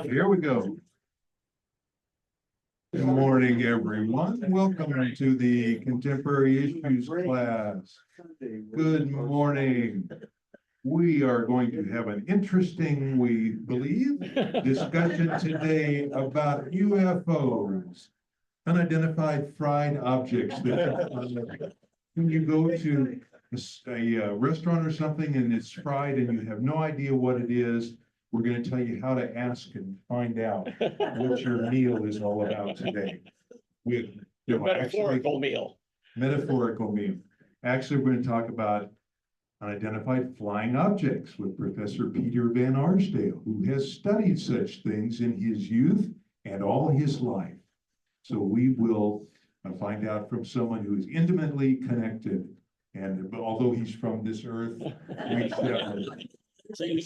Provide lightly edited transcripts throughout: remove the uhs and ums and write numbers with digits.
Here we go. Good morning, everyone. Welcome to the Contemporary Issues class. Good morning. We are going to have an interesting, we believe, discussion today about UFOs, unidentified flying objects. When you go to a restaurant or something and it's fried and you have no idea what it is, we're going to tell you how to ask and find out what your meal is all about today. Your metaphorical meal. Metaphorical meal. Actually, we're going to talk about unidentified flying objects with Professor Peter Van Arsdale, who has studied such things in his youth and all his life. So we will find out from someone who is intimately connected. And although he's from this earth, we shall. I'm not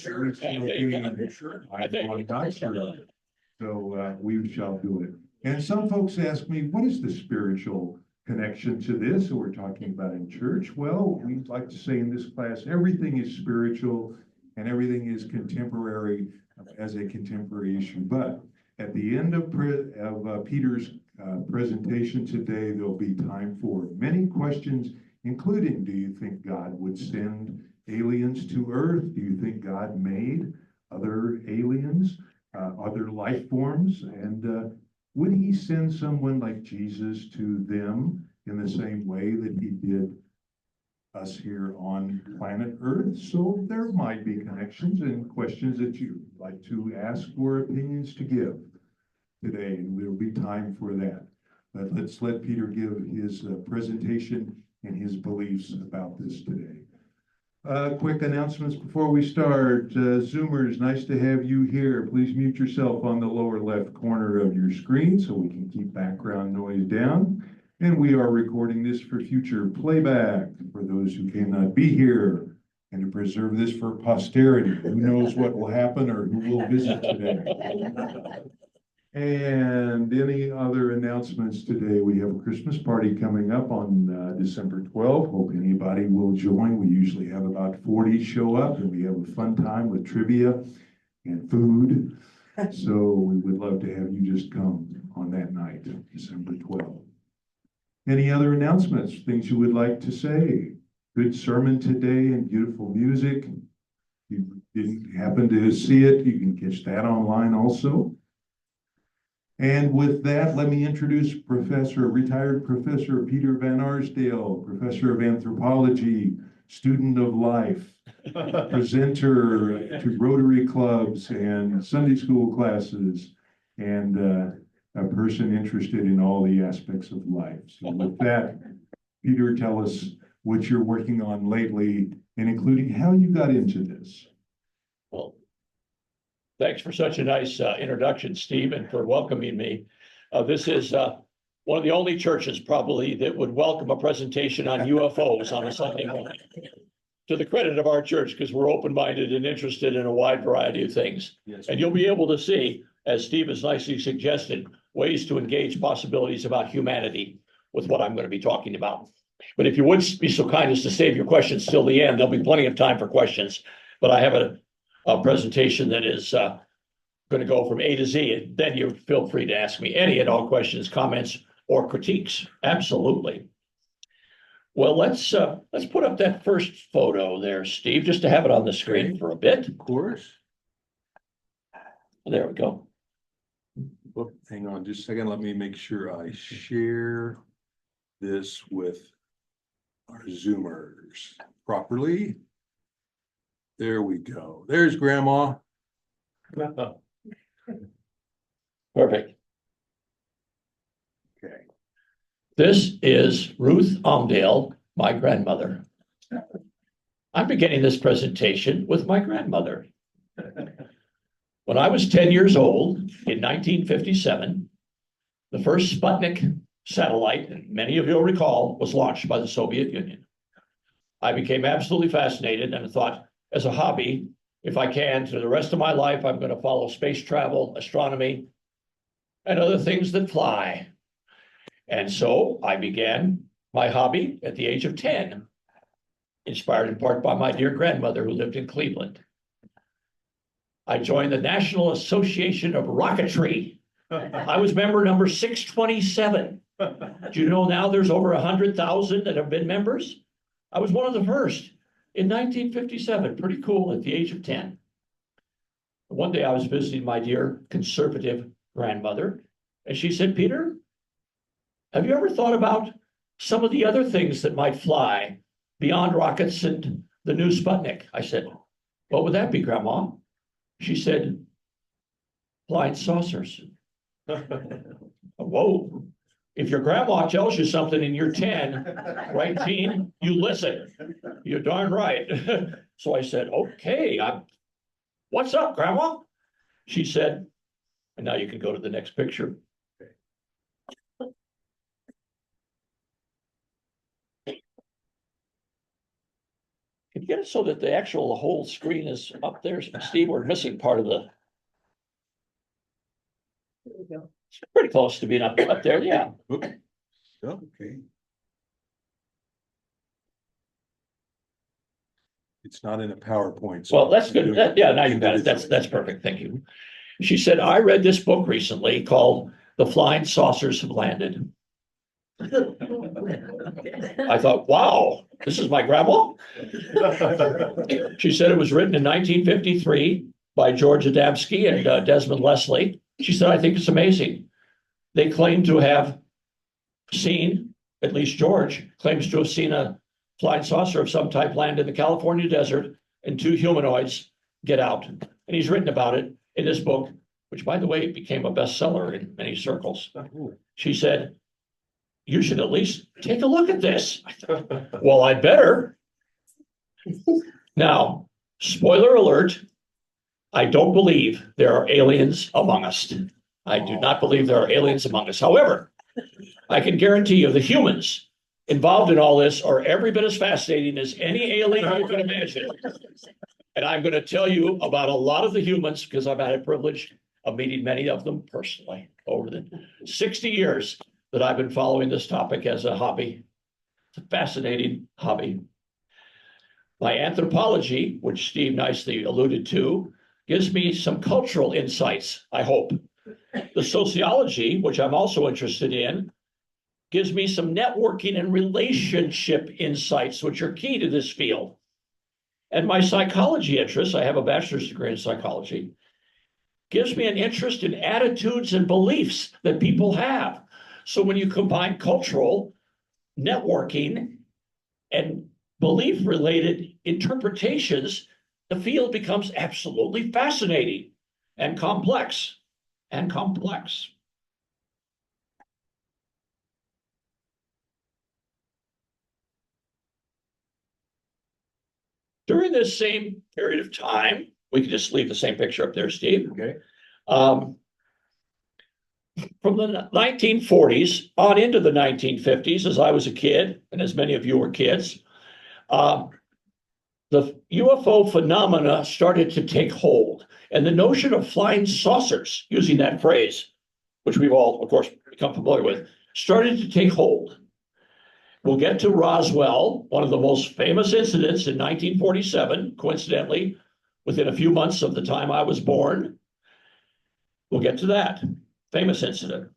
sure. So we shall do it. And some folks ask me, what is the spiritual connection to this that we're talking about in church? Well, we like to say in this class, everything is spiritual and everything is contemporary as a contemporary issue. But at the end of Peter's presentation today, there'll be time for many questions, including, do you think God would send aliens to Earth? Do you think God made other aliens, other life forms? And would he send someone like Jesus to them in the same way that he did us here on planet Earth? So there might be connections and questions that you'd like to ask or opinions to give today, and there'll be time for that. But let's let Peter give his presentation and his beliefs about this today. Quick announcements before we start. Zoomers, nice to have you here. Please mute yourself on the lower left corner of your screen so we can keep background noise down. And we are recording this for future playback for those who cannot be here, and to preserve this for posterity. Who knows what will happen or who will visit today. And any other announcements today? We have a Christmas party coming up on December 12th. Hope anybody will join. We usually have about 40 show up, and we have a fun time with trivia and food. So we would love to have you just come on that night, December 12th. Any other announcements, things you would like to say? Good sermon today and beautiful music. If you didn't happen to see it, you can catch that online also. And with that, let me introduce retired Professor Peter Van Arsdale, Professor of Anthropology, student of life, presenter to Rotary clubs and Sunday school classes, and a person interested in all the aspects of life. So with that, Peter, tell us what you're working on lately, and including how you got into this. Well, thanks for such a nice introduction, Steve, and for welcoming me. This is one of the only churches probably that would welcome a presentation on UFOs on a Sunday morning. To the credit of our church, because we're open-minded and interested in a wide variety of things. Yes, and you'll be able to see, as Steve has nicely suggested, ways to engage possibilities about humanity with what I'm going to be talking about. But if you would be so kind as to save your questions till the end, there'll be plenty of time for questions. But I have a presentation that is going to go from A to Z, and then you feel free to ask me any and all questions, comments, or critiques. Absolutely. Well, let's put up that first photo there, Steve, just to have it on the screen for a bit. Of course. There we go. Oh, hang on just a second. Let me make sure I share this with our Zoomers properly. There we go. There's Grandma. Perfect. Okay. This is Ruth Amdale, my grandmother. I'm beginning this presentation with my grandmother. When I was 10 years old in 1957, the first Sputnik satellite, and many of you will recall, was launched by the Soviet Union. I became absolutely fascinated and thought, as a hobby, if I can, for the rest of my life, I'm going to follow space travel, astronomy, and other things that fly. And so I began my hobby at the age of 10, inspired in part by my dear grandmother who lived in Cleveland. I joined the National Association of Rocketry. I was member number 627. Do you know now there's over 100,000 that have been members? I was one of the first in 1957. Pretty cool at the age of 10. One day I was visiting my dear conservative grandmother, and she said, Peter, have you ever thought about some of the other things that might fly beyond rockets and the new Sputnik? I said, what would that be, Grandma? She said, flying saucers. Whoa. If your grandma tells you something and you're 10, right, Gene? You listen. You're darn right. So I said, okay, what's up, Grandma? She said, and now you can go to the next picture. Can you get it so that the whole screen is up there? Steve, we're missing part of the. There we go. It's pretty close to being up there, yeah. Okay. It's not in a PowerPoint. so Well, that's I'm good. doing Yeah, now you've got it. individually. That's perfect. Thank you. She said, I read this book recently called The Flying Saucers Have Landed. I thought, wow, this is my grandma. She said it was written in 1953 by George Adamski and Desmond Leslie. She said, I think it's amazing. They claim to have seen, at least George claims to have seen a flying saucer of some type land in the California desert and 2 humanoids get out. And he's written about it in this book, which, by the way, became a bestseller in many circles. She said, you should at least take a look at this. Well, I'd better. Now, spoiler alert, I don't believe there are aliens among us. I do not believe there are aliens among us. However, I can guarantee you the humans involved in all this are every bit as fascinating as any alien you can imagine. And I'm going to tell you about a lot of the humans because I've had the privilege of meeting many of them personally over the 60 years that I've been following this topic as a hobby. It's a fascinating hobby. My anthropology, which Steve nicely alluded to, gives me some cultural insights, I hope. The sociology, which I'm also interested in, gives me some networking and relationship insights, which are key to this field. And my psychology interests, I have a bachelor's degree in psychology, gives me an interest in attitudes and beliefs that people have. So when you combine cultural, networking, and belief-related interpretations, the field becomes absolutely fascinating and complex. During this same period of time, we can just leave the same picture up there, Steve. Okay. From the 1940s on into the 1950s, as I was a kid, and as many of you were kids, the UFO phenomena started to take hold. And the notion of flying saucers, using that phrase, which we've all, of course, become familiar with, started to take hold. We'll get to Roswell, one of the most famous incidents in 1947, coincidentally, within a few months of the time I was born. We'll get to that famous incident.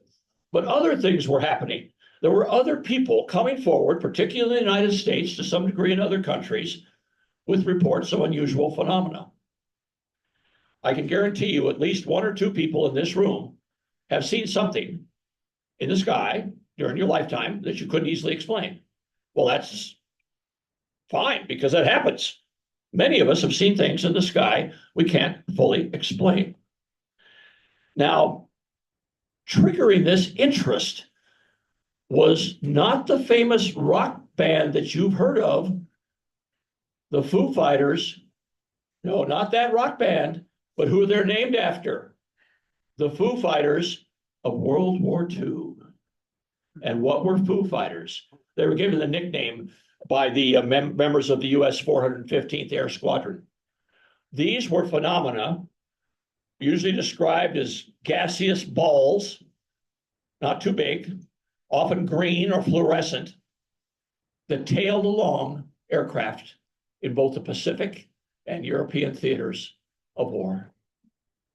But other things were happening. There were other people coming forward, particularly in the United States, to some degree in other countries, with reports of unusual phenomena. I can guarantee you at least 1 or 2 people in this room have seen something in the sky during your lifetime that you couldn't easily explain. Well, that's fine because that happens. Many of us have seen things in the sky we can't fully explain. Now, triggering this interest was not the famous rock band that you've heard of, the Foo Fighters. No, not that rock band, but who they're named after. The Foo Fighters of World War II. And what were Foo Fighters? They were given the nickname by the members of the US 415th Air Squadron. These were phenomena usually described as gaseous balls, not too big, often green or fluorescent, that tailed along aircraft in both the Pacific and European theaters of war.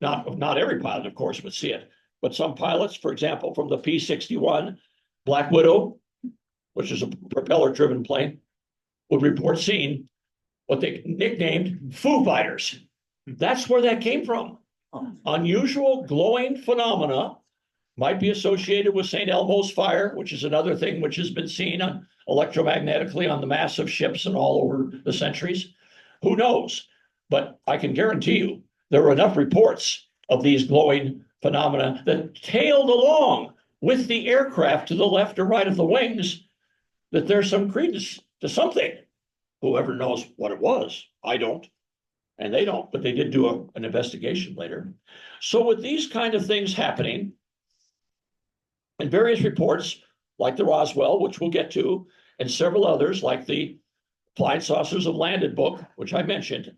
Not every pilot, of course, would see it, but some pilots, for example, from the P-61 Black Widow, which is a propeller-driven plane, would report seeing what they nicknamed Foo Fighters. That's where that came from. Unusual glowing phenomena might be associated with St. Elmo's fire, which is another thing which has been seen on electromagnetically on the massive ships and all over the centuries. Who knows? But I can guarantee you there were enough reports of these glowing phenomena that tailed along with the aircraft to the left or right of the wings that there's some credence to something. Whoever knows what it was, I don't, and they don't, but they did do an investigation later. So with these kind of things happening, and various reports like the Roswell, which we'll get to, and several others like the Flying Saucers Have Landed book, which I mentioned,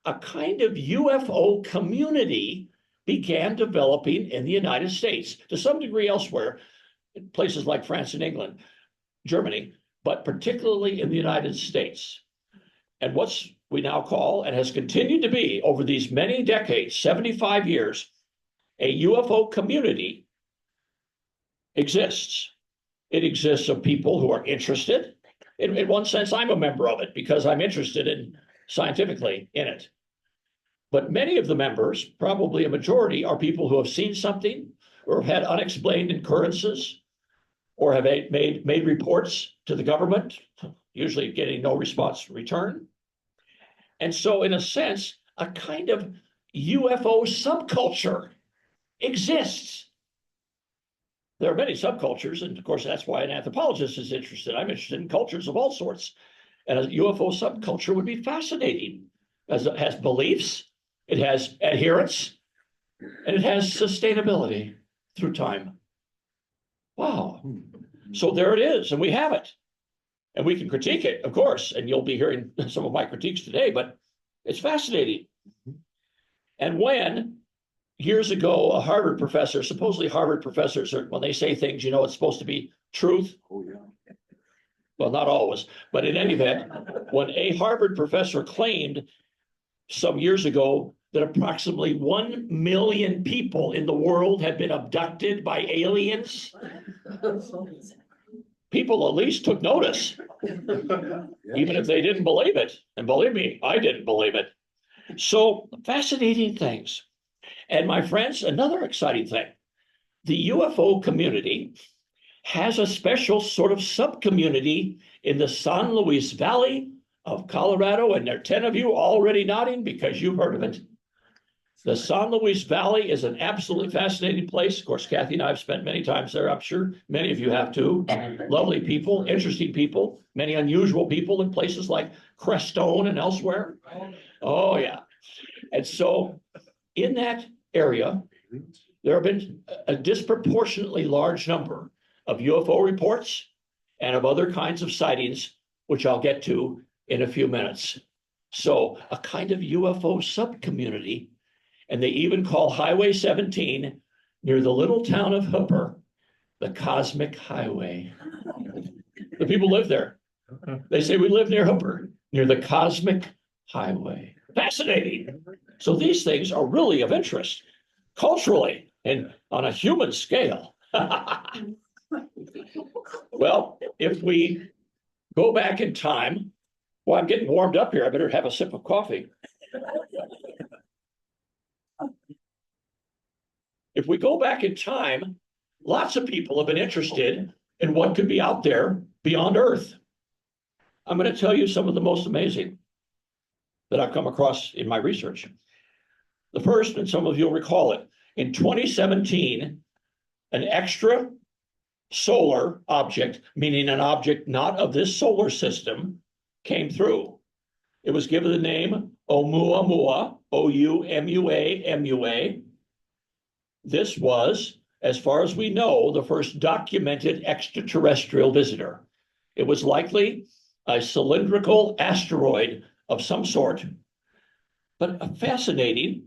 a kind of UFO community began developing in the United States, to some degree elsewhere, in places like France and England, Germany, but particularly in the United States. And what's we now call, and has continued to be over these many decades, 75 years, a UFO community exists. It exists of people who are interested. In one sense, I'm a member of it because I'm interested in scientifically in it. But many of the members, probably a majority, are people who have seen something or have had unexplained occurrences or have made reports to the government, usually getting no response in return. And so, in a sense, a kind of UFO subculture exists. There are many subcultures, and of course, that's why an anthropologist is interested. I'm interested in cultures of all sorts. And a UFO subculture would be fascinating, as it has beliefs, it has adherence, and it has sustainability through time. Wow. So there it is, and we have it. And we can critique it, of course, and you'll be hearing some of my critiques today, but it's fascinating. And when years ago, a Harvard professor, supposedly Harvard professors, when they say things, you know, it's supposed to be truth. Oh, yeah. Well, not always, but in any event, when a Harvard professor claimed some years ago that approximately 1 million people in the world had been abducted by aliens, people at least took notice, even if they didn't believe it. And believe me, I didn't believe it. So fascinating things. And my friends, another exciting thing, the UFO community has a special sort of sub-community in the San Luis Valley of Colorado, and there are 10 of you already nodding because you've heard of it. The San Luis Valley is an absolutely fascinating place. Of course, Kathy and I have spent many times there. I'm sure many of you have too. Lovely people, interesting people, many unusual people in places like Crestone and elsewhere. Oh, yeah. And so in that area, there have been a disproportionately large number of UFO reports and of other kinds of sightings, which I'll get to in a few minutes. So a kind of UFO subcommunity, and they even call Highway 17 near the little town of Hooper, the Cosmic Highway. The people live there. They say we live near Hooper, near the Cosmic Highway. Fascinating. So these things are really of interest culturally and on a human scale. Well, if we go back in time, well, I'm getting warmed up here. I better have a sip of coffee. If we go back in time, lots of people have been interested in what could be out there beyond Earth. I'm going to tell you some of the most amazing that I've come across in my research. The first, and some of you will recall it, in 2017, an extra solar object, meaning an object not of this solar system, came through. It was given the name Oumuamua, O-U-M-U-A-M-U-A. This was, as far as we know, the first documented extraterrestrial visitor. It was likely a cylindrical asteroid of some sort, but fascinating.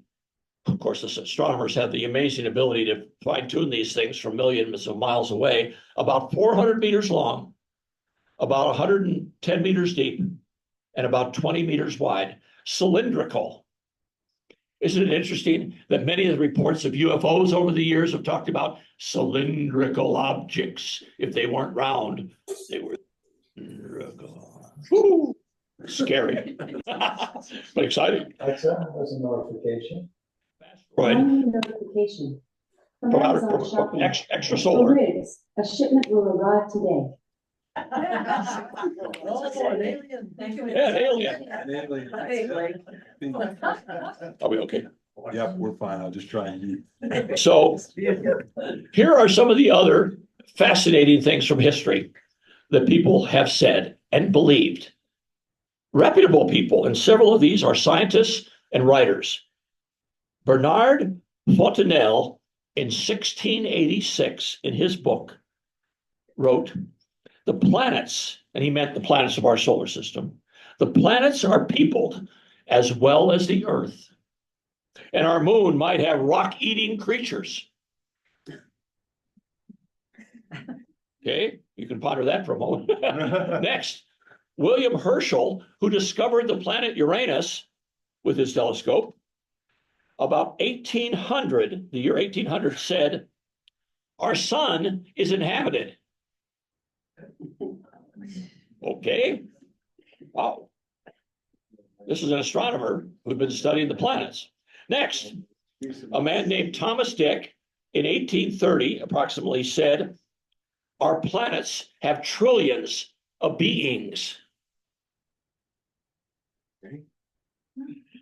Of course, the astronomers have the amazing ability to fine-tune these things from millions of miles away, about 400 meters long, about 110 meters deep, and about 20 meters wide, cylindrical. Isn't it interesting that many of the reports of UFOs over the years have talked about cylindrical objects? If they weren't round, they were cylindrical. Woo! Scary, but exciting. Alexa, there's a notification. Right. Notification. From From Amazon Shopping. extra For solar. Riggs, a shipment will arrive today. Yeah, an alien. Are we okay? Yep, we're fine. I'll just try and eat. So here are some of the other fascinating things from history that people have said and believed. Reputable people, and several of these are scientists and writers. Bernard Fontenelle, in 1686, in his book, wrote, "The planets," and he meant the planets of our solar system, "the planets are peopled as well as the Earth, and our moon might have rock-eating creatures." Okay, you can ponder that for a moment. Next, William Herschel, who discovered the planet Uranus with his telescope, about 1800, the year 1800, said, "Our sun is inhabited." Okay, wow. This is an astronomer who'd been studying the planets. Next, a man named Thomas Dick in 1830 approximately said, "Our planets have trillions of beings."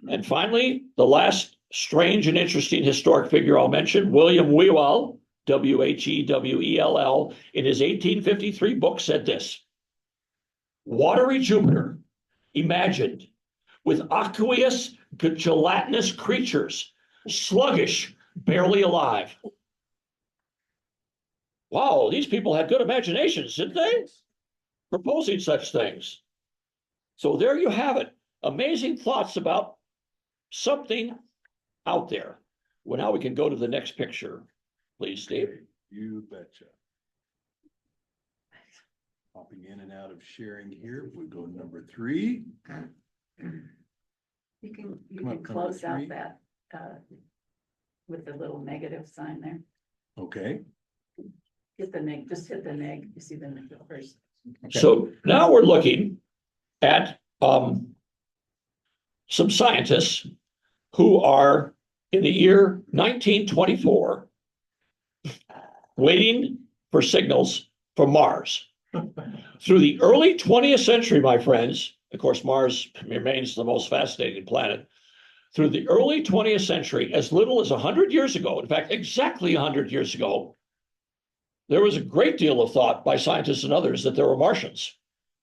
And finally, the last strange and interesting historic figure I'll mention, William Whewell, Whewell, in his 1853 book said this: "Watery Jupiter imagined with aqueous gelatinous creatures, sluggish, barely alive." Wow, these people had good imaginations, didn't they? Proposing such things. So there you have it. Amazing thoughts about something out there. Well, now we can go to the next picture. Please, Steve. You betcha. Popping in and out of sharing here. We go to number 3. You Come can up, close number out 3. that, with the little negative sign there. Okay. Hit the neg, just hit the neg, you see the neg first. Okay. So now we're looking at some scientists who are in the year 1924 waiting for signals from Mars. Through the early 20th century, my friends, of course, Mars remains the most fascinating planet. Through the early 20th century, as little as 100 years ago, in fact, exactly 100 years ago, there was a great deal of thought by scientists and others that there were Martians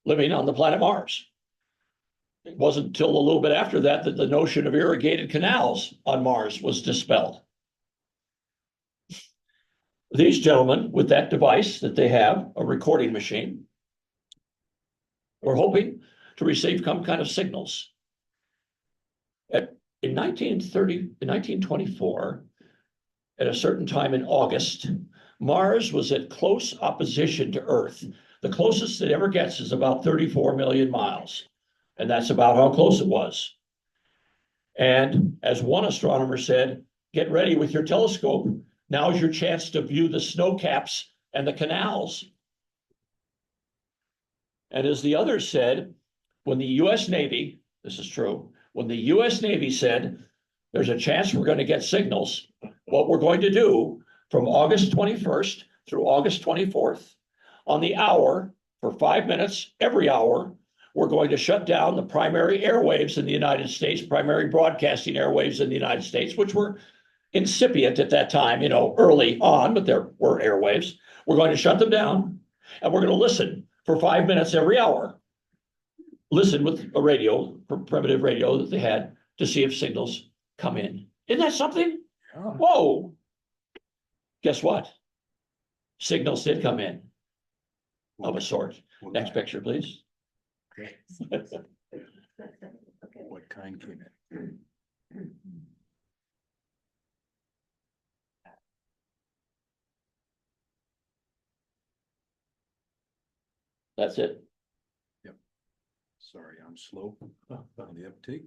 living on the planet Mars. It wasn't until a little bit after that that the notion of irrigated canals on Mars was dispelled. These gentlemen, with that device that they have, a recording machine, were hoping to receive some kind of signals. In 1924, at a certain time in August, Mars was at close opposition to Earth. The closest it ever gets is about 34 million miles. And that's about how close it was. And as one astronomer said, "Get ready with your telescope. Now's your chance to view the snow caps and the canals." And as the others said, when the US Navy, this is true, when the US Navy said, "There's a chance we're going to get signals," what we're going to do from August 21st through August 24th, on the hour, for 5 minutes every hour, we're going to shut down the primary airwaves in the United States, primary broadcasting airwaves in the United States, which were incipient at that time, early on, but there were airwaves. We're going to shut them down, and we're going to listen for 5 minutes every hour. Listen with a radio, primitive radio that they had, to see if signals come in. Isn't that something? Yeah. Whoa. Guess what? Signals did come in of a sort. Next picture, please. Okay. What kind came in? That's it. Sorry, I'm slow on the uptake.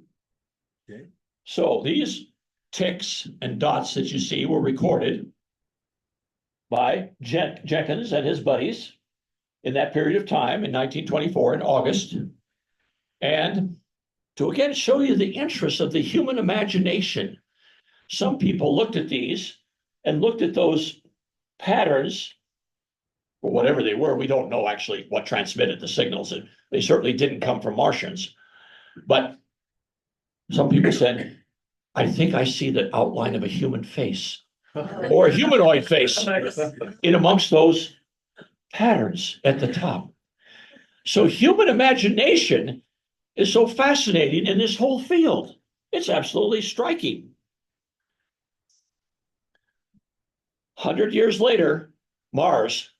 Okay. So these ticks and dots that you see were recorded by Jenkins and his buddies in that period of time in 1924 in August. And to again show you the interest of the human imagination, some people looked at these and looked at those patterns, or whatever they were. We don't know actually what transmitted the signals, and they certainly didn't come from Martians. But some people said, I think I see the outline of a human face or a humanoid face in amongst those patterns at the top. So human imagination is so fascinating in this whole field. It's absolutely striking. 100 years later, Mars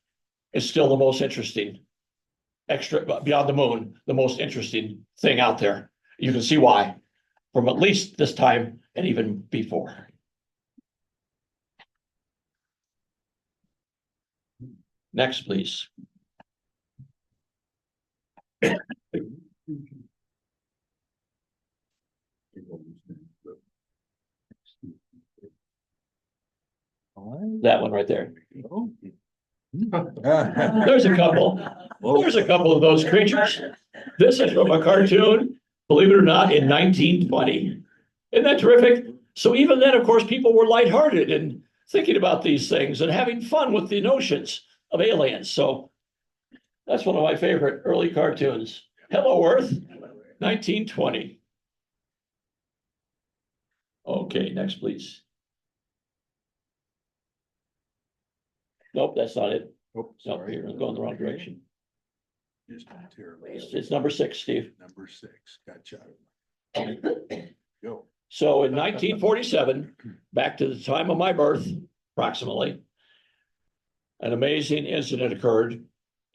is still the most interesting, extra beyond the moon, the most interesting thing out there. You can see why, from at least this time and even before. Next, please. That one right there. There's a couple. There's a couple of those creatures. This is from a cartoon, believe it or not, in 1920. Isn't that terrific? So even then, of course, people were lighthearted and thinking about these things and having fun with the notions of aliens. So that's one of my favorite early cartoons. Hello, Earth, 1920. Okay, next, please. Nope, that's not it. Oh, Nope, sorry. you're going the wrong direction. Just momentarily. It's number 6, Steve. Number 6, gotcha. Go. So in 1947, back to the time of my birth, approximately, an amazing incident occurred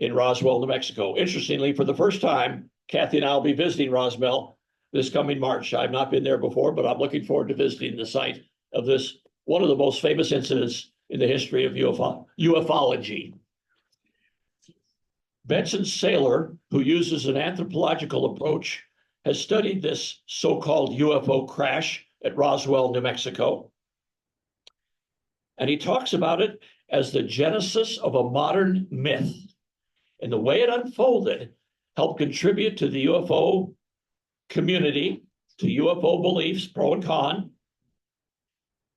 in Roswell, New Mexico. Interestingly, for the first time, Kathy and I will be visiting Roswell this coming March. I've not been there before, but I'm looking forward to visiting the site of this, one of the most famous incidents in the history of ufology. Benson Saylor, who uses an anthropological approach, has studied this so-called UFO crash at Roswell, New Mexico. And he talks about it as the genesis of a modern myth. And the way it unfolded helped contribute to the UFO community, to UFO beliefs, pro and con,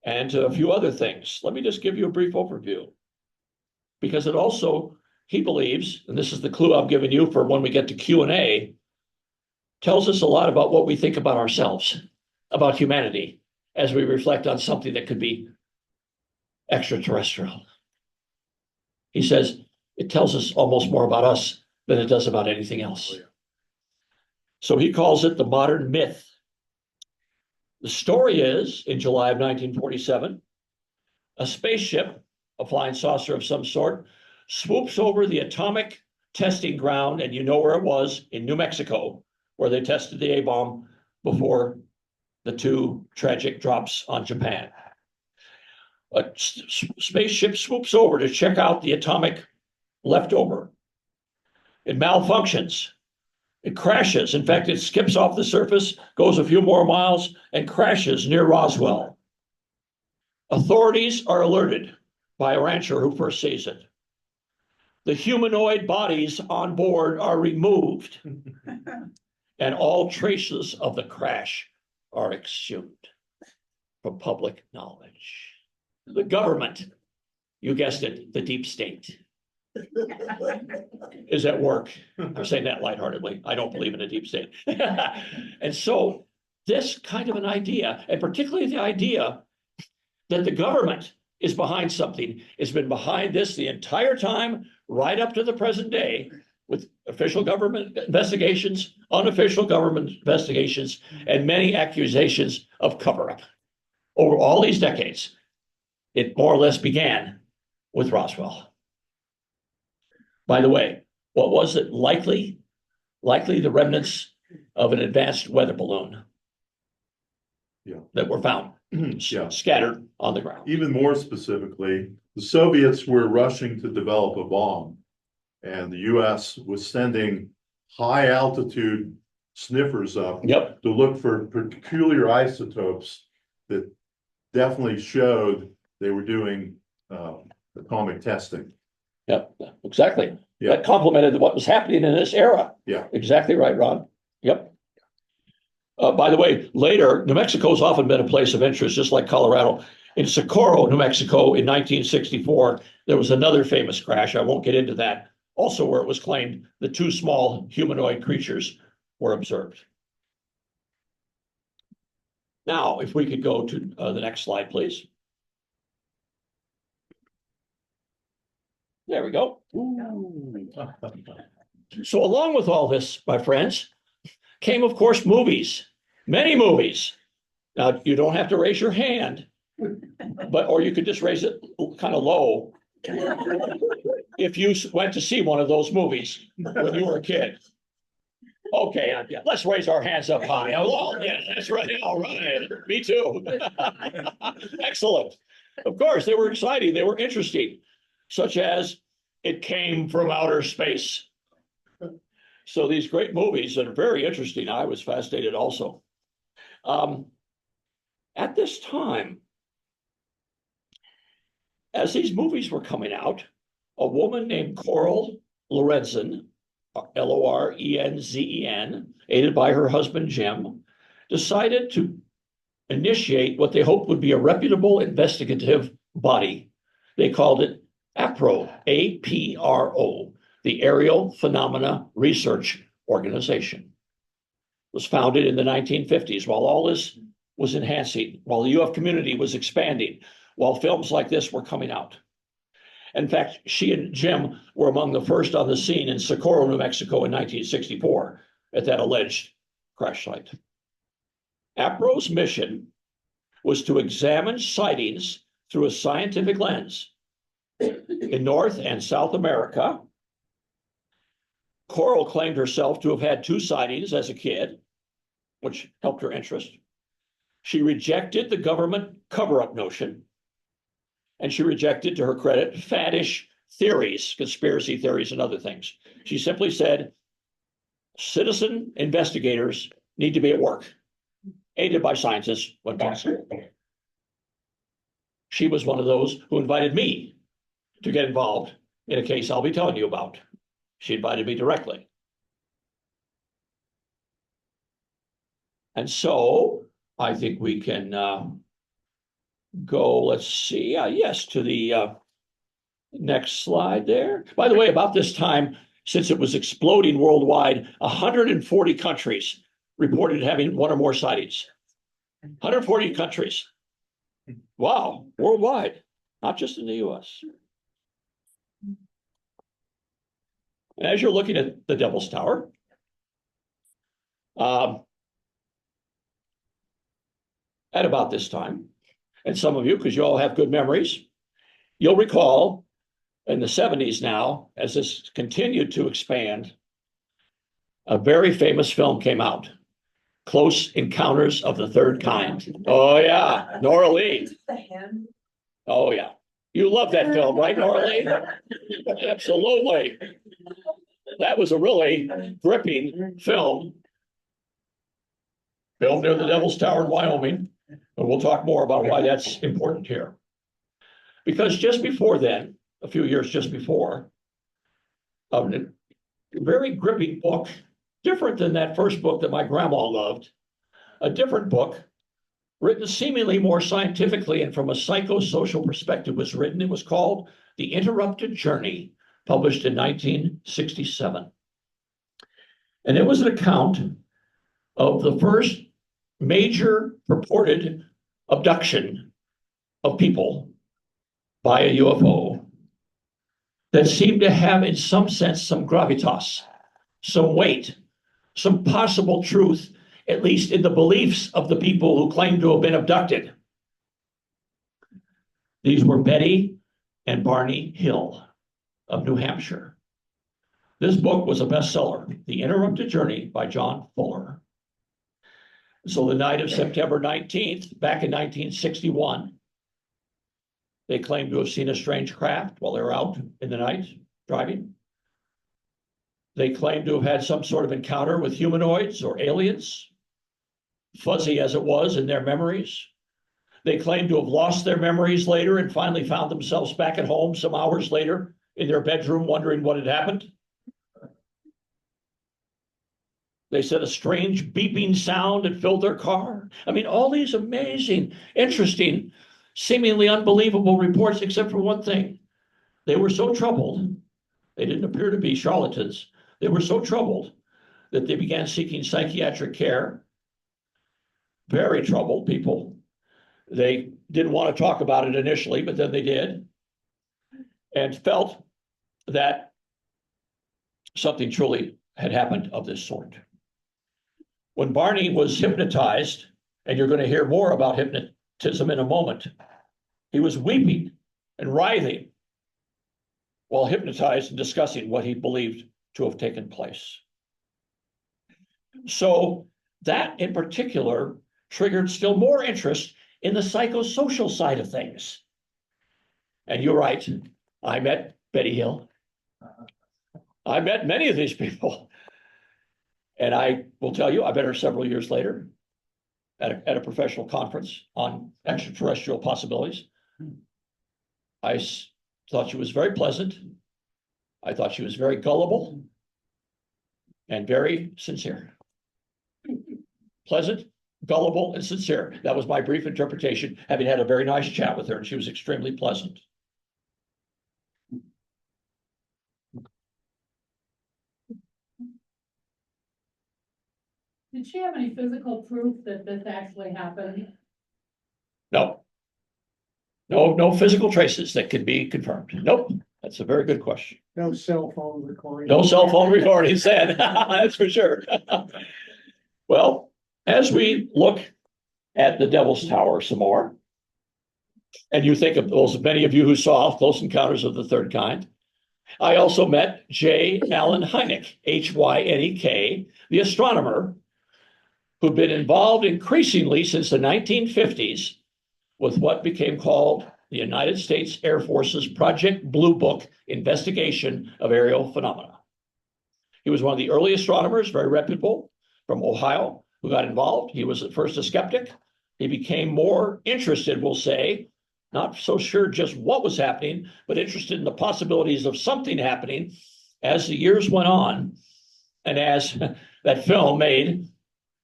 and to a few other things. Let me just give you a brief overview. Because it also, he believes, and this is the clue I'm giving you for when we get to Q&A, tells us a lot about what we think about ourselves, about humanity, as we reflect on something that could be extraterrestrial. He says it tells us almost more about us than it does about anything else. Oh, yeah. So he calls it the modern myth. The story is, in July of 1947, a spaceship, a flying saucer of some sort, swoops over the atomic testing ground, and you know where it was, in New Mexico, where they tested the A-bomb before the 2 tragic drops on Japan. A spaceship swoops over to check out the atomic leftover. It malfunctions. It crashes. In fact, it skips off the surface, goes a few more miles, and crashes near Roswell. Authorities are alerted by a rancher who first sees it. The humanoid bodies on board are removed, and all traces of the crash are exhumed from public knowledge. The government, you guessed it, the deep state, is at work. I'm saying that lightheartedly. I don't believe in a deep state. And so this kind of an idea, and particularly the idea that the government is behind something, has been behind this the entire time, right up to the present day, with official government investigations, unofficial government investigations, and many accusations of cover-up. Over all these decades, it more or less began with Roswell. By the way, what was it? Likely the remnants of an advanced weather balloon. Yeah. That were found Yeah. scattered on the ground. Even more specifically, the Soviets were rushing to develop a bomb. And the US was sending high altitude sniffers up Yep. to look for peculiar isotopes that definitely showed they were doing atomic testing. Yep, exactly. Yeah. That complemented what was happening in this era. Yeah. Exactly right, Ron. Yep. By the way, later, New Mexico's often been a place of interest, just like Colorado. In Socorro, New Mexico, in 1964, there was another famous crash. I won't get into that. Also, where it was claimed the two small humanoid creatures were observed. Now, if we could go to the next slide, please. There we go. So along with all this, my friends, came, of course, movies, many movies. Now, you don't have to raise your hand, or you could just raise it kind of low if you went to see one of those movies when you were a kid. Okay, yeah, let's raise our hands up high. Oh, yeah, that's right. All right. Me too. Excellent. Of course, they were exciting. They were interesting, such as It Came from Outer Space. So these great movies that are very interesting. I was fascinated also. At this time, as these movies were coming out, a woman named Coral Lorenzen, Lorenzen, aided by her husband Jim, decided to initiate what they hoped would be a reputable investigative body. They called it APRO, A-P-R-O, the Aerial Phenomena Research Organization. It was founded in the 1950s while all this was enhancing, while the UF community was expanding, while films like this were coming out. In fact, she and Jim were among the first on the scene in Socorro, New Mexico in 1964 at that alleged crash site. APRO's mission was to examine sightings through a scientific lens in North and South America. Coral claimed herself to have had 2 sightings as a kid, which helped her interest. She rejected the government cover-up notion, and she rejected, to her credit, faddish theories, conspiracy theories, and other things. She simply said, citizen investigators need to be at work, aided by scientists when possible. She was one of those who invited me to get involved in a case I'll be telling you about. She invited me directly. And so I think we can go, let's see, yes, to the next slide there. By the way, about this time, since it was exploding worldwide, 140 countries reported having one or more sightings. 140 countries. Wow, worldwide, not just in the US. And as you're looking at the Devil's Tower, at about this time, and some of you, because you all have good memories, you'll recall in the 70s now, as this continued to expand, a very famous film came out, Close Encounters of the Third Kind. Oh yeah, Nora Lee. Oh yeah. You love that film, right, Nora Lee? Absolutely. That was a really gripping film. Filmed near the Devil's Tower in Wyoming. And we'll talk more about why that's important here. Because just before then, a few years just before, a very gripping book, different than that first book that my grandma loved, a different book, written seemingly more scientifically and from a psychosocial perspective, was written. It was called The Interrupted Journey, published in 1967. And it was an account of the first major purported abduction of people by a UFO that seemed to have, in some sense, some gravitas, some weight, some possible truth, at least in the beliefs of the people who claimed to have been abducted. These were Betty and Barney Hill of New Hampshire. This book was a bestseller, The Interrupted Journey by John Fuller. So the night of September 19th, back in 1961, they claimed to have seen a strange craft while they were out in the night driving. They claimed to have had some sort of encounter with humanoids or aliens, fuzzy as it was in their memories. They claimed to have lost their memories later and finally found themselves back at home some hours later in their bedroom wondering what had happened. They said a strange beeping sound had filled their car. I mean, all these amazing, interesting, seemingly unbelievable reports, except for one thing. They were so troubled, they didn't appear to be charlatans. They were so troubled that they began seeking psychiatric care. Very troubled people. They didn't want to talk about it initially, but then they did, and felt that something truly had happened of this sort. When Barney was hypnotized, and you're going to hear more about hypnotism in a moment, he was weeping and writhing while hypnotized and discussing what he believed to have taken place. So that in particular triggered still more interest in the psychosocial side of things. And you're right, I met Betty Hill. I met many of these people. And I will tell you, I met her several years later at a professional conference on extraterrestrial possibilities. I thought she was very pleasant. I thought she was very gullible and very sincere. Pleasant, gullible, and sincere. That was my brief interpretation, having had a very nice chat with her, and she was extremely pleasant. Did she have any physical proof that this actually happened? No. No physical traces that could be confirmed. Nope. That's a very good question. No cell phone recording. No cell phone recording said, that's for sure. Well, as we look at the Devil's Tower some more, and you think of those, many of you who saw Close Encounters of the Third Kind, I also met J. Allen Hynek, Hynek, the astronomer, who'd been involved increasingly since the 1950s with what became called the United States Air Force's Project Blue Book investigation of aerial phenomena. He was one of the early astronomers, very reputable, from Ohio, who got involved. He was at first a skeptic. He became more interested, we'll say, not so sure just what was happening, but interested in the possibilities of something happening as the years went on. And as that film made,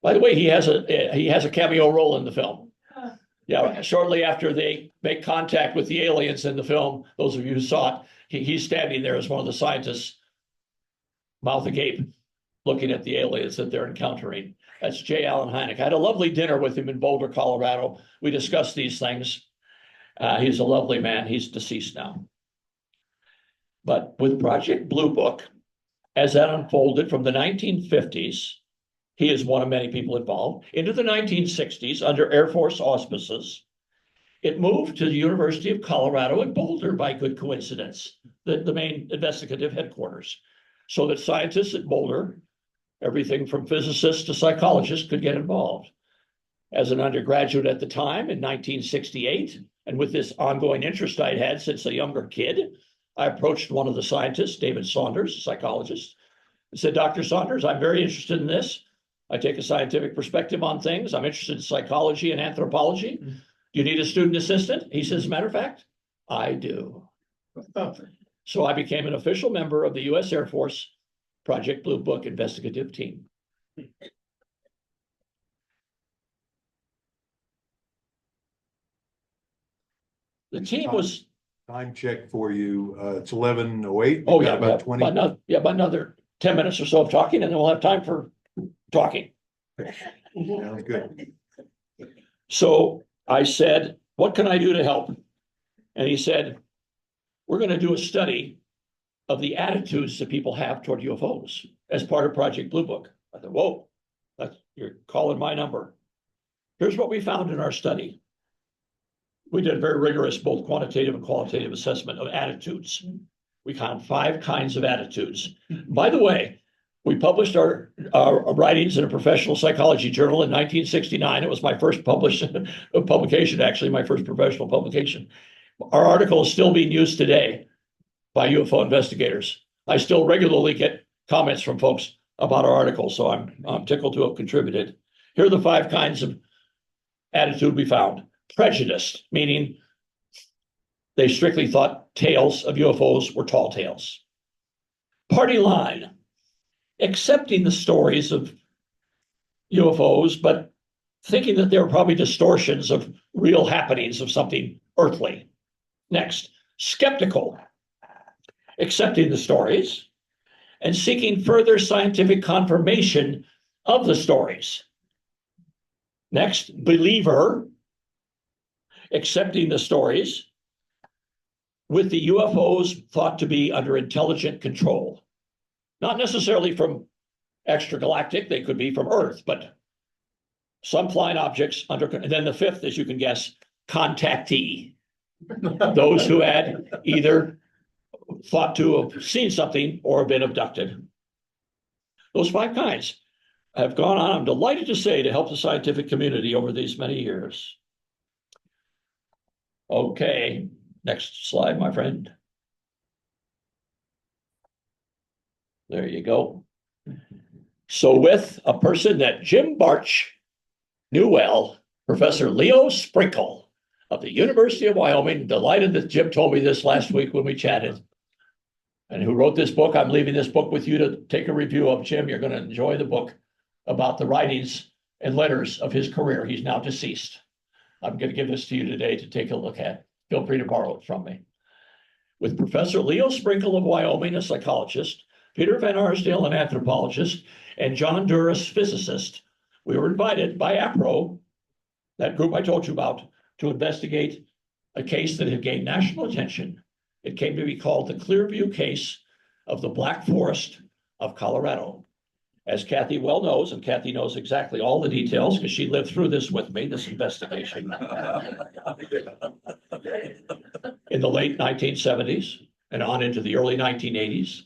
by the way, he has a cameo role in the film. Yeah, shortly after they make contact with the aliens in the film, those of you who saw it, he's standing there as one of the scientists, mouth agape, looking at the aliens that they're encountering. That's J. Allen Hynek. I had a lovely dinner with him in Boulder, Colorado. We discussed these things. He's a lovely man. He's deceased now. But with Project Blue Book, as that unfolded from the 1950s, he is one of many people involved, into the 1960s under Air Force auspices. It moved to the University of Colorado at Boulder by good coincidence, the main investigative headquarters, so that scientists at Boulder, everything from physicists to psychologists, could get involved. As an undergraduate at the time in 1968, and with this ongoing interest I'd had since a younger kid, I approached one of the scientists, David Saunders, a psychologist, and said, Dr. Saunders, I'm very interested in this. I take a scientific perspective on things. I'm interested in psychology and anthropology. Do you need a student assistant? He says, as a matter of fact, I do. So I became an official member of the U.S. Air Force Project Blue Book investigative team. The team was, Time check for you, it's 11:08. oh You've yeah, got about 20. about another 10 minutes or so of talking, and then we'll have time for talking. Sounds good. So I said, what can I do to help? And he said, we're going to do a study of the attitudes that people have toward UFOs as part of Project Blue Book. I thought, whoa, you're calling my number. Here's what we found in our study. We did a very rigorous, both quantitative and qualitative assessment of attitudes. We found 5 kinds of attitudes. By the way, we published our writings in a professional psychology journal in 1969. It was my first publication, actually, my first professional publication. Our article is still being used today by UFO investigators. I still regularly get comments from folks about our article, so I'm tickled to have contributed. Here are the 5 kinds of attitude we found. prejudiced, meaning they strictly thought tales of UFOs were tall tales. Party line, accepting the stories of UFOs, but thinking that they were probably distortions of real happenings of something earthly. Next, skeptical, accepting the stories and seeking further scientific confirmation of the stories. Next, believer, accepting the stories with the UFOs thought to be under intelligent control. Not necessarily from extragalactic, they could be from Earth, but some flying objects under, and then the fifth, as you can guess, contactee. Those who had either thought to have seen something or been abducted. Those 5 kinds have gone on, I'm delighted to say, to help the scientific community over these many years. Okay, next slide, my friend. There you go. So with a person that Jim Bartsch knew well, Professor Leo Sprinkle of the University of Wyoming, delighted that Jim told me this last week when we chatted, and who wrote this book. I'm leaving this book with you to take a review of. Jim, you're going to enjoy the book about the writings and letters of his career. He's now deceased. I'm going to give this to you today to take a look at. Feel free to borrow it from me. With Professor Leo Sprinkle of Wyoming, a psychologist, Peter Van Arsdale, an anthropologist, and John Duras, physicist, we were invited by APRO, that group I told you about, to investigate a case that had gained national attention. It came to be called the Clearview case of the Black Forest of Colorado. As Kathy well knows, and Kathy knows exactly all the details because she lived through this with me, this investigation. In the late 1970s and on into the early 1980s.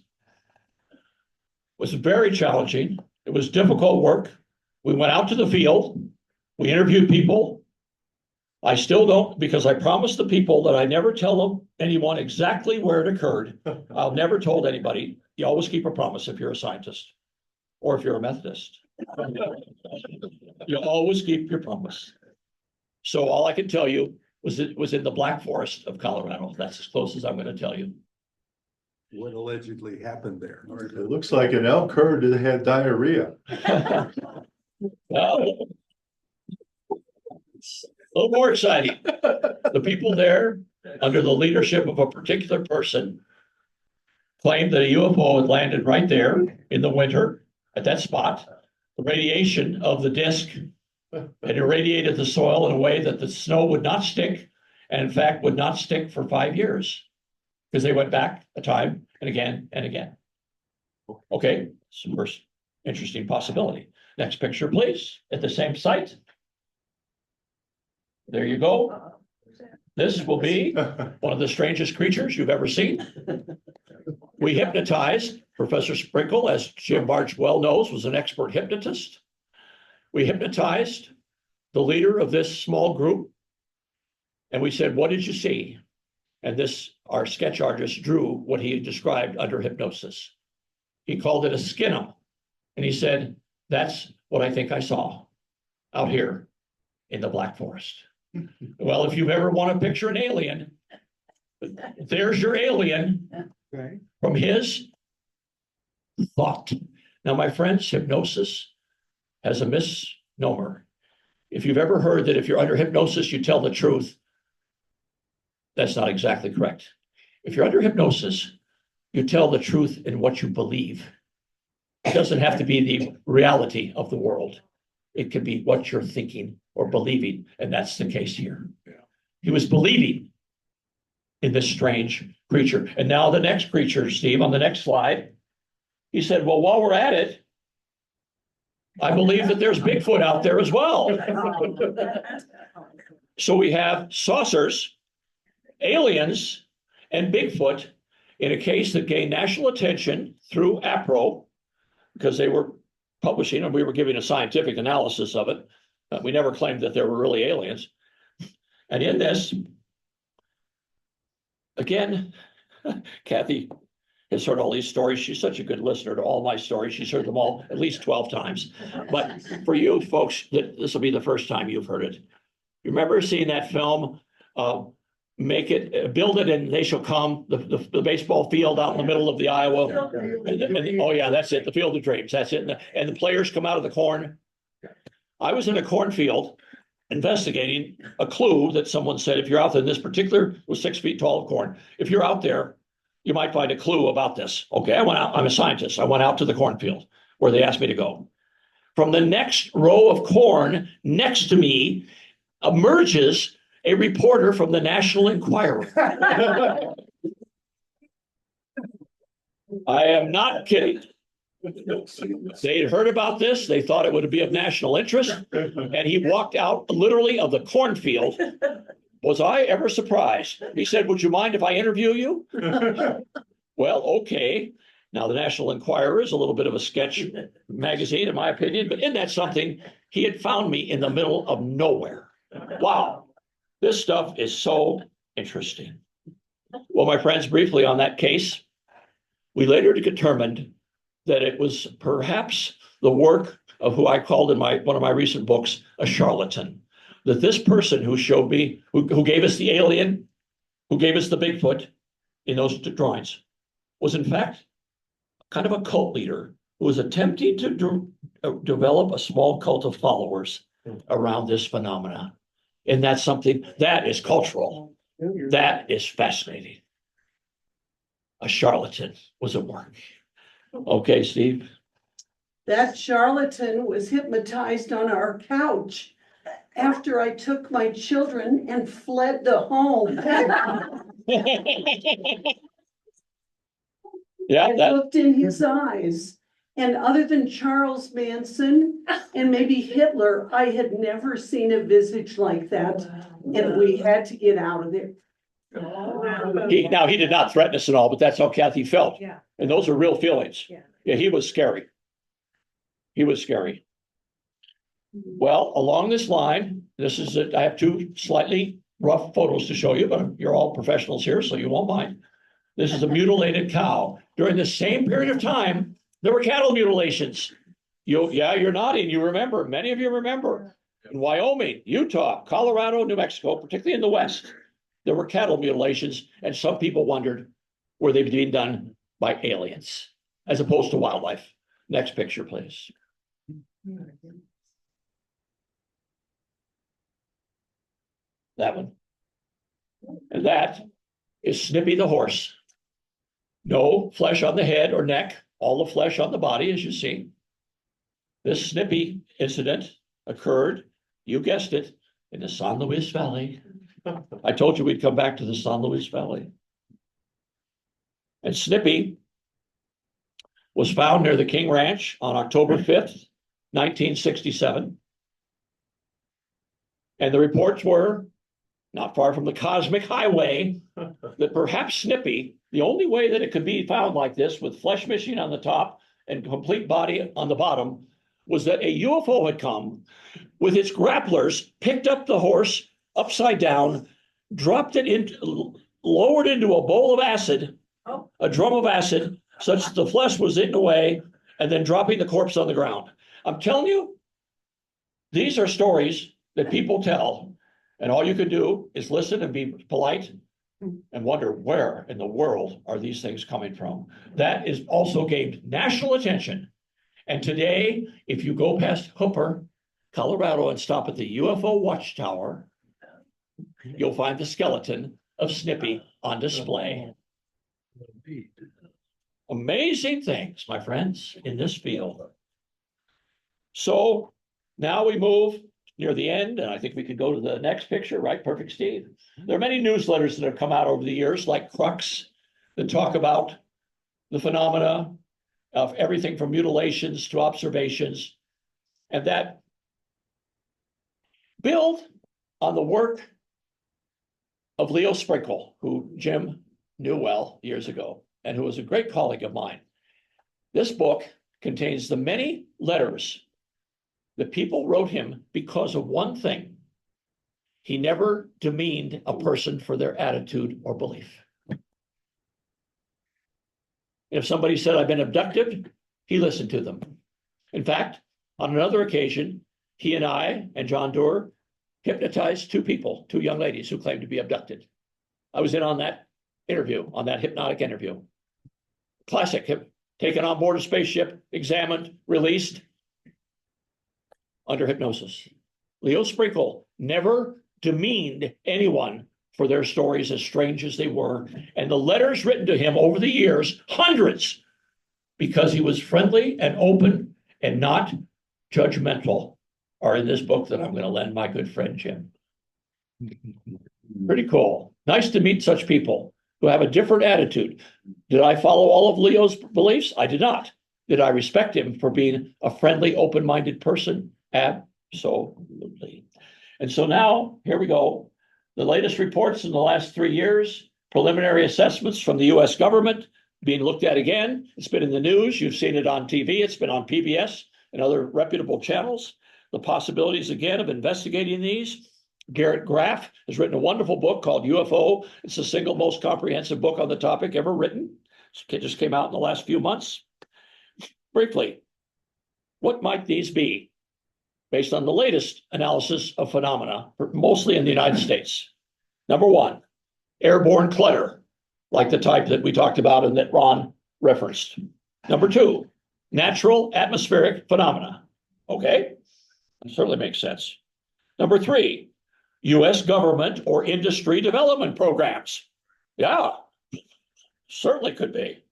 It was very challenging. It was difficult work. We went out to the field. We interviewed people. I still don't, because I promised the people that I never tell anyone exactly where it occurred. I've never told anybody. You always keep a promise if you're a scientist or if you're a Methodist. You always keep your promise. So all I can tell you was it was in the Black Forest of Colorado. That's as close as I'm going to tell you. What allegedly happened there? It looks like an elk herd that had diarrhea. Well, a little more exciting. The people there, under the leadership of a particular person, claimed that a UFO had landed right there in the winter at that spot. The radiation of the disk had irradiated the soil in a way that the snow would not stick, and in fact would not stick for 5 years because they went back a time and again and again. Okay, so first interesting possibility. Next picture, please, at the same site. There you go. This will be one of the strangest creatures you've ever seen. We hypnotized Professor Sprinkle, as Jim Bartsch well knows, was an expert hypnotist. We hypnotized the leader of this small group. And we said, what did you see? And this, our sketch artist drew what he had described under hypnosis. He called it a skinum. And he said, that's what I think I saw out here in the Black Forest. Well, if you've ever want to picture an alien, there's your alien from his thought. Now, my friends, hypnosis has a misnomer. If you've ever heard that if you're under hypnosis, you tell the truth, that's not exactly correct. If you're under hypnosis, you tell the truth in what you believe. It doesn't have to be the reality of the world. It can be what you're thinking or believing, and that's the case here. Yeah. He was believing in this strange creature. And now the next creature, Steve, on the next slide, he said, well, while we're at it, I believe that there's Bigfoot out there as well. So we have saucers, aliens, and Bigfoot in a case that gained national attention through APRO because they were publishing and we were giving a scientific analysis of it. We never claimed that there were really aliens. And in this, again, Kathy has heard all these stories. She's such a good listener to all my stories. She's heard them all at least 12 times. But for you folks, this will be the first time you've heard it. You remember seeing that film? Build it and they shall come, the baseball field out in the middle of the Iowa. Oh yeah, that's it, the Field of Dreams, that's it. And the players come out of the corn. I was in a cornfield investigating a clue that someone said, if you're out there, this particular was 6 feet tall of corn. If you're out there, you might find a clue about this. Okay, I went out, I'm a scientist. I went out to the cornfield where they asked me to go. From the next row of corn next to me emerges a reporter from the National Enquirer. I am not kidding. They had heard about this. They thought it would be of national interest. And he walked out literally of the cornfield. Was I ever surprised? He said, would you mind if I interview you? Well, okay. Now, the National Enquirer is a little bit of a sketch magazine, in my opinion, but isn't that something? He had found me in the middle of nowhere. Wow. This stuff is so interesting. Well, my friends, briefly on that case, we later determined that it was perhaps the work of who I called in one of my recent books, a charlatan. That this person who showed me, who gave us the alien, who gave us the Bigfoot in those drawings, was in fact kind of a cult leader who was attempting to develop a small cult of followers around this phenomenon. And that's something that is cultural. That is fascinating. A charlatan was at work. Okay, Steve. That charlatan was hypnotized on our couch after I took my children and fled the home. Yeah, I looked in his eyes, and other than Charles Manson and maybe Hitler, I had never seen a visage like that, and we had to get out of there. he did not threaten us at all, but that's how Kathy felt. Yeah. And those are real feelings. Yeah, he was scary. He was scary. Well, along this line, I have two slightly rough photos to show you, but you're all professionals here, so you won't mind. This is a mutilated cow. During the same period of time, there were cattle mutilations. You're nodding. You remember. Many of you remember. In Wyoming, Utah, Colorado, New Mexico, particularly in the West, there were cattle mutilations, and some people wondered, were they being done by aliens as opposed to wildlife? Next picture, please. That one. And that is Snippy the horse. No flesh on the head or neck, all the flesh on the body, as you see. This Snippy incident occurred, you guessed it, in the San Luis Valley. I told you we'd come back to the San Luis Valley. And Snippy was found near the King Ranch on October 5th, 1967. And the reports were, not far from the Cosmic Highway, that perhaps Snippy, the only way that it could be found like this, with flesh missing on the top and complete body on the bottom, was that a UFO had come with its grapplers, picked up the horse upside down, dropped it into, lowered into a bowl of acid, a drum of acid, such that the flesh was eaten away, and then dropping the corpse on the ground. I'm telling you, these are stories that people tell, and all you can do is listen and be polite and wonder where in the world are these things coming from. That is also gained national attention. And today, if you go past Hooper, Colorado, and stop at the UFO Watchtower, you'll find the skeleton of Snippy on display. Amazing things, my friends, in this field. So now we move near the end, and I think we could go to the next picture, right? Perfect, Steve. There are many newsletters that have come out over the years, like Crux, that talk about the phenomena of everything from mutilations to observations, and that build on the work of Leo Sprinkle, who Jim knew well years ago, and who was a great colleague of mine. This book contains the many letters that people wrote him because of one thing. He never demeaned a person for their attitude or belief. If somebody said, I've been abducted, he listened to them. In fact, on another occasion, he and I and John Doerr hypnotized two people, two young ladies who claimed to be abducted. I was in on that interview, on that hypnotic interview. Classic, taken on board a spaceship, examined, released under hypnosis. Leo Sprinkle never demeaned anyone for their stories, as strange as they were. And the letters written to him over the years, hundreds, because he was friendly and open and not judgmental, are in this book that I'm going to lend my good friend Jim. Pretty cool. Nice to meet such people who have a different attitude. Did I follow all of Leo's beliefs? I did not. Did I respect him for being a friendly, open-minded person? Absolutely. And so now, here we go. The latest reports in the last 3 years, preliminary assessments from the US government being looked at again. It's been in the news. You've seen it on TV. It's been on PBS and other reputable channels. The possibilities again of investigating these. Garrett Graff has written a wonderful book called UFO. It's the single most comprehensive book on the topic ever written. It just came out in the last few months. Briefly, what might these be based on the latest analysis of phenomena, mostly in the United States? Number one, airborne clutter, like the type that we talked about and that Ron referenced. Number two, natural atmospheric phenomena. Okay, that certainly makes sense. Number three, US government or industry development programs. Yeah, certainly could be.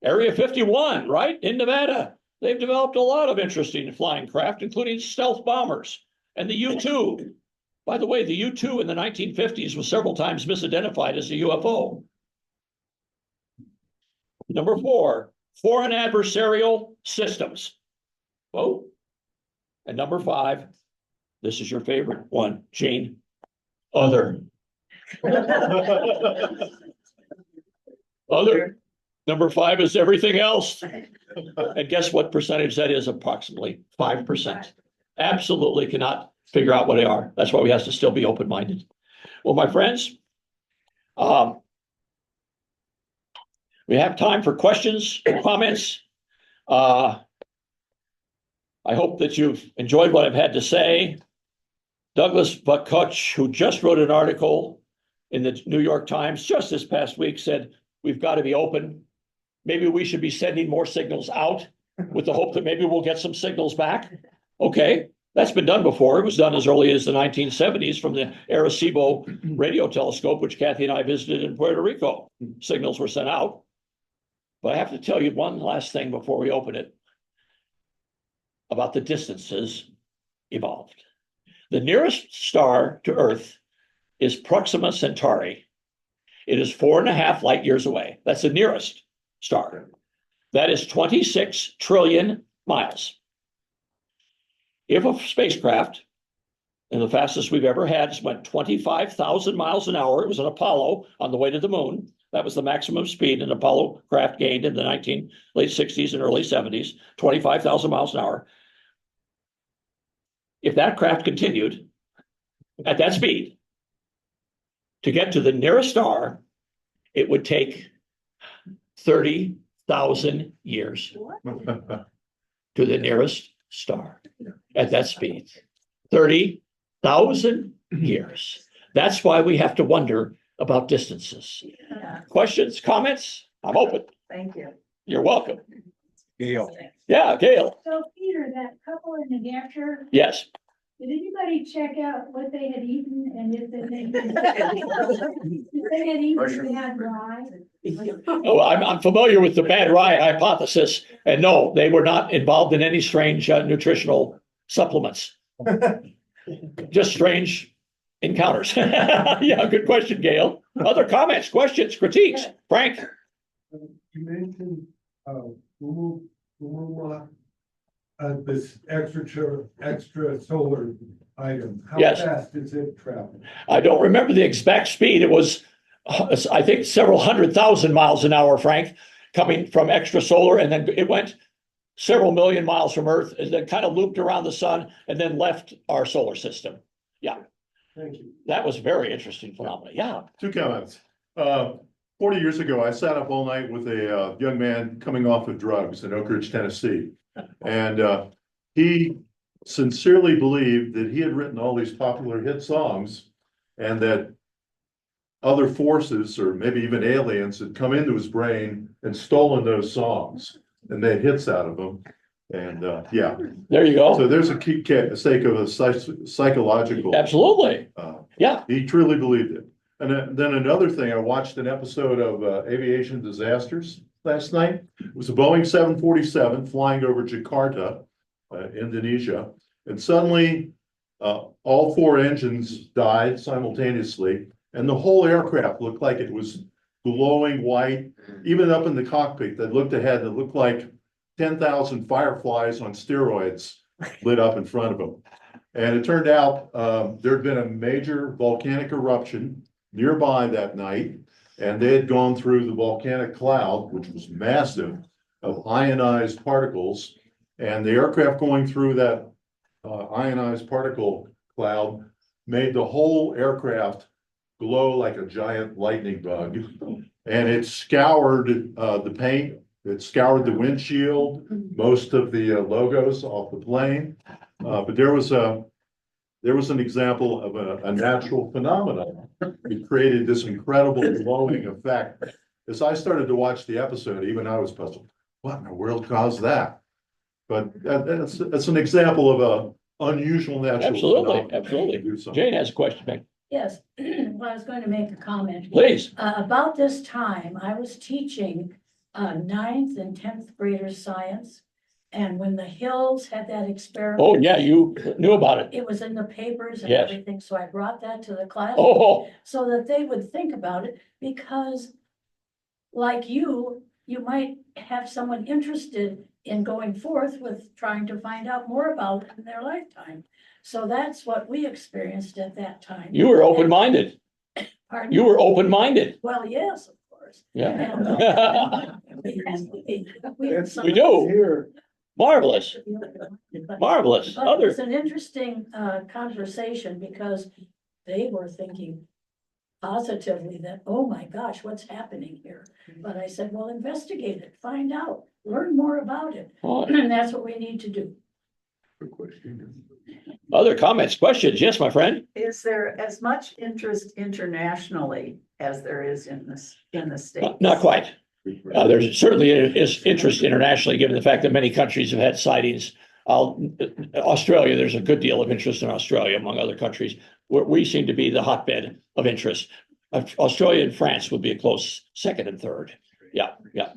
Area 51, right, in Nevada. They've developed a lot of interesting flying craft, including stealth bombers and the U-2. By the way, the U-2 in the 1950s was several times misidentified as a UFO. Number four, foreign adversarial systems. Whoa. And number five, this is your favorite one, Gene, other. Other. Number five is everything else. And guess what percentage that is? Approximately 5%. Absolutely cannot figure out what they are. That's why we have to still be open-minded. Well, my friends, we have time for questions, comments. I hope that you've enjoyed what I've had to say. Douglas Vakuch, who just wrote an article in the New York Times just this past week, said, we've got to be open. Maybe we should be sending more signals out with the hope that maybe we'll get some signals back. Okay, that's been done before. It was done as early as the 1970s from the Arecibo radio telescope, which Kathy and I visited in Puerto Rico. Signals were sent out. But I have to tell you one last thing before we open it about the distances evolved. The nearest star to Earth is Proxima Centauri. It is 4.5 light years away. That's the nearest star. That is 26 trillion miles. If a spacecraft, and the fastest we've ever had, went 25,000 miles an hour, it was an Apollo on the way to the moon. That was the maximum speed an Apollo craft gained in the late 60s and early 70s, 25,000 miles an hour. If that craft continued at that speed to get to the nearest star, it would take 30,000 years to the nearest star at that speed. 30,000 years. That's why we have to wonder about distances. Yeah. Questions, comments? I'm open. Thank you. You're welcome. Gail. Yeah, Gail. So Peter, that couple in New Hampshire, Yes. did anybody check out what they had eaten and if they had eaten bad rye? Oh, I'm familiar with the bad rye hypothesis, and no, they were not involved in any strange nutritional supplements. Just strange encounters. Yeah, good question, Gail. Other comments, questions, critiques? Frank? You mentioned, this extra solar item. How Yes. fast is it traveling? I don't remember the exact speed. It was, I think, several 100,000 miles an hour, Frank, coming from extrasolar, and then it went several million miles from Earth, and then kind of looped around the sun, and then left our solar system. Yeah, Thank you. that was very interesting phenomenon. Yeah. 2 comments. 40 years ago, I sat up all night with a young man coming off of drugs in Oak Ridge, Tennessee. And he sincerely believed that he had written all these popular hit songs and that other forces or maybe even aliens had come into his brain and stolen those songs and made hits out of them. And yeah, There you so go. there's a key sake of a psychological. Absolutely. Yeah. He truly believed it. And then another thing, I watched an episode of Aviation Disasters last night. It was a Boeing 747 flying over Jakarta, Indonesia. And suddenly, all four engines died simultaneously. And the whole aircraft looked like it was glowing white. Even up in the cockpit, that looked ahead, it looked like 10,000 fireflies on steroids lit up in front of them. And it turned out there'd been a major volcanic eruption nearby that night, and they had gone through the volcanic cloud, which was massive, of ionized particles. And the aircraft going through that ionized particle cloud made the whole aircraft glow like a giant lightning bug. And it scoured the paint, it scoured the windshield, most of the logos off the plane. But there was an example of a natural phenomenon. It created this incredible glowing effect. As I started to watch the episode, even I was puzzled. What in the world caused that? But that's an example of a unusual natural Absolutely. phenomenon. Absolutely. Do something. Jane has a question, Meg. Yes, well, I was going to make a comment. Please. About this time, I was teaching ninth and 10th graders science. And when the Hills had that experiment. Oh, yeah, you knew about it. It was in the papers and Yes. everything, so I brought that to the class. Oh, So that they would think about it, because like you might have someone interested in going forth with trying to find out more about it in their lifetime. So that's what we experienced at that time. you were open-minded. Pardon? You were open-minded. Well, yes, of course. Yeah. And, We do. Here, Marvelous, marvelous. But it Other, was an interesting conversation, because they were thinking positively that, oh my gosh, what's happening here? But I said, well, investigate it, find out, learn more about it. oh, And that's what we need to do. other comments, questions? Yes, my friend? Is there as much interest internationally as there is in the States? Not quite. There certainly is interest internationally, given the fact that many countries have had sightings. Australia, there's a good deal of interest in Australia, among other countries. We seem to be the hotbed of interest. Australia and France would be a close second and third. Yeah, yeah.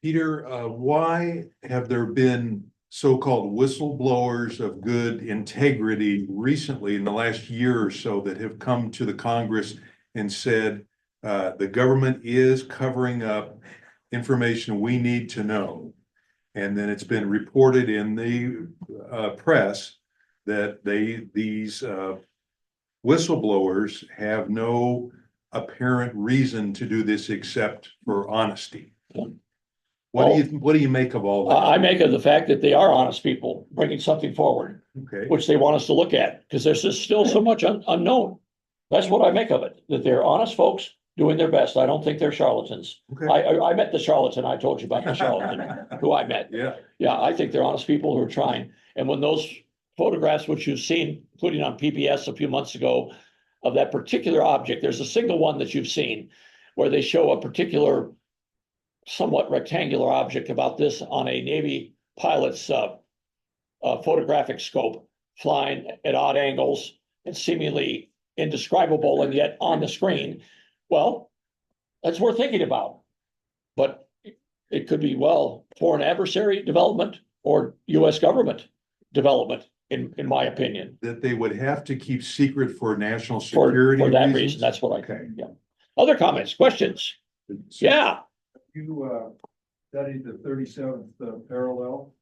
Peter, why have there been so-called whistleblowers of good integrity recently in the last year or so that have come to the Congress and said, the government is covering up information we need to know? And then it's been reported in the press that these whistleblowers have no apparent reason to do this except for honesty. What do you make of all that? I make of the fact that they are honest people bringing something forward, Okay. which they want us to look at, because there's just still so much unknown. That's what I make of it, that they're honest folks doing their best. I don't think they're charlatans. Okay. I met the charlatan. I told you about the charlatan who I met. Yeah. Yeah, I think they're honest people who are trying. And when those photographs, which you've seen, including on PBS a few months ago, of that particular object, there's a single one that you've seen where they show a particular somewhat rectangular object about this on a Navy pilot's photographic scope, flying at odd angles and seemingly indescribable, and yet on the screen. Well, that's worth thinking about. But it could be, well, foreign adversary development or US government development, in my opinion. That they would have to keep secret for national For security that reasons? reason, that's what I Okay. think, yeah. Other comments, questions? Yeah, you studied the 37th parallel.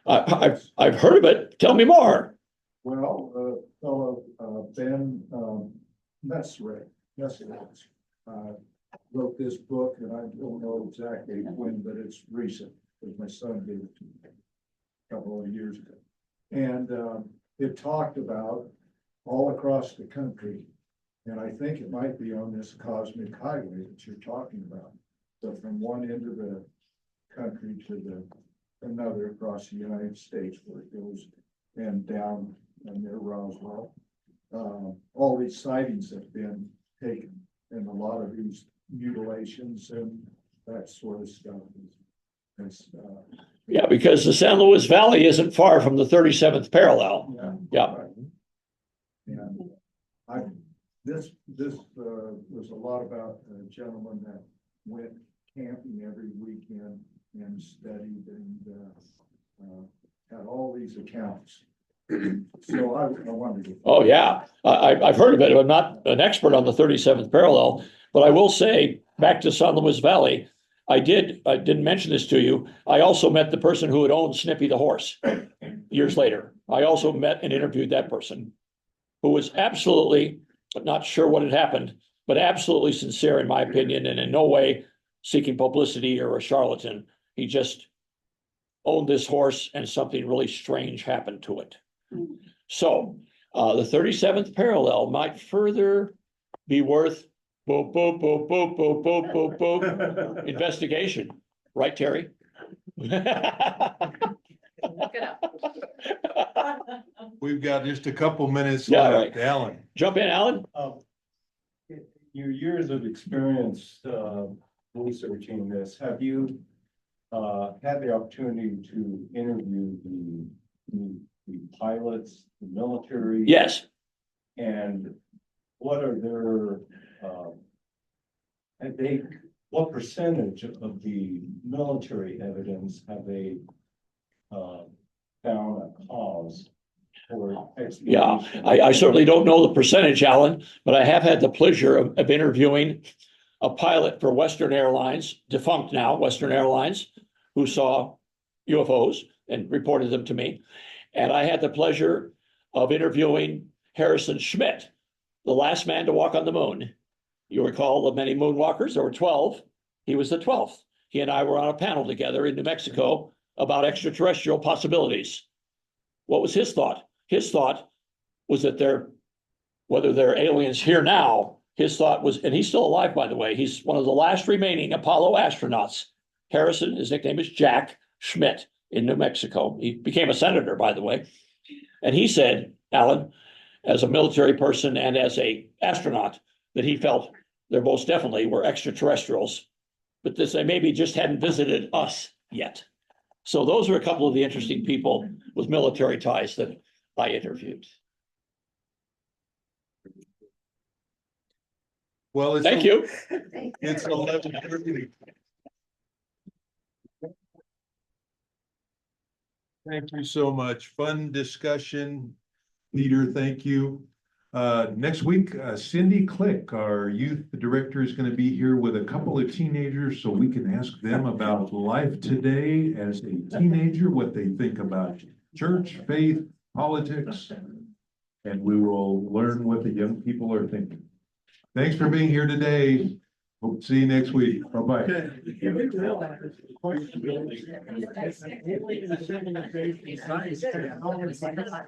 I've heard of it. Tell me more. Well, fellow Ben Messrich wrote this book, and I don't know exactly when, but it's recent, because my son gave it to me a couple of years ago. And it talked about all across the country, and I think it might be on this cosmic highway that you're talking about. So from one end of the country to the another across the United States where it goes and down near Roswell. All these sightings have been taken and a lot of these mutilations and that sort of stuff. Yeah, because the San Luis Valley isn't far from the 37th parallel. Yeah. And this was a lot about a gentleman that went camping every weekend and studied and had all these accounts. So I wondered. Oh, yeah. I've heard of it. I'm not an expert on the 37th parallel, but I will say, back to San Luis Valley, I didn't mention this to you. I also met the person who had owned Snippy the horse years later. I also met and interviewed that person who was absolutely not sure what had happened, but absolutely sincere in my opinion, and in no way seeking publicity or a charlatan. He just owned this horse and something really strange happened to it. So the 37th parallel might further be worth investigation, right, Terry? Look it up. We've got just a couple minutes Yeah, left. Alan. Jump in, Alan. Your years of experience, researching this, have you, had the opportunity to interview the pilots, the military? Yes. And what are their, what percentage of the military evidence have they, found a cause for Yeah, explanation? I certainly don't know the percentage, Alan, but I have had the pleasure of interviewing a pilot for Western Airlines, defunct now, Western Airlines, who saw UFOs and reported them to me. And I had the pleasure of interviewing Harrison Schmitt, the last man to walk on the moon. You recall the many moonwalkers, there were 12. He was the 12th. He and I were on a panel together in New Mexico about extraterrestrial possibilities. What was his thought? His thought was that whether they're aliens here now, his thought was, and he's still alive, by the way, he's one of the last remaining Apollo astronauts. Harrison, his nickname is Jack Schmitt in New Mexico. He became a senator, by the way. And he said, Alan, as a military person and as a astronaut, that he felt there most definitely were extraterrestrials, but they maybe just hadn't visited us yet. So those are a couple of the interesting people with military ties that I interviewed. Well, Thank you. It's 11:30. Thank you so much. Fun discussion. Peter, thank you. Next week, Cindy Click, our youth director, is going to be here with a couple of teenagers so we can ask them about life today as a teenager, what they think about church, faith, politics, and we will learn what the young people are thinking. Thanks for being here today. Hope to see you next week. Bye-bye.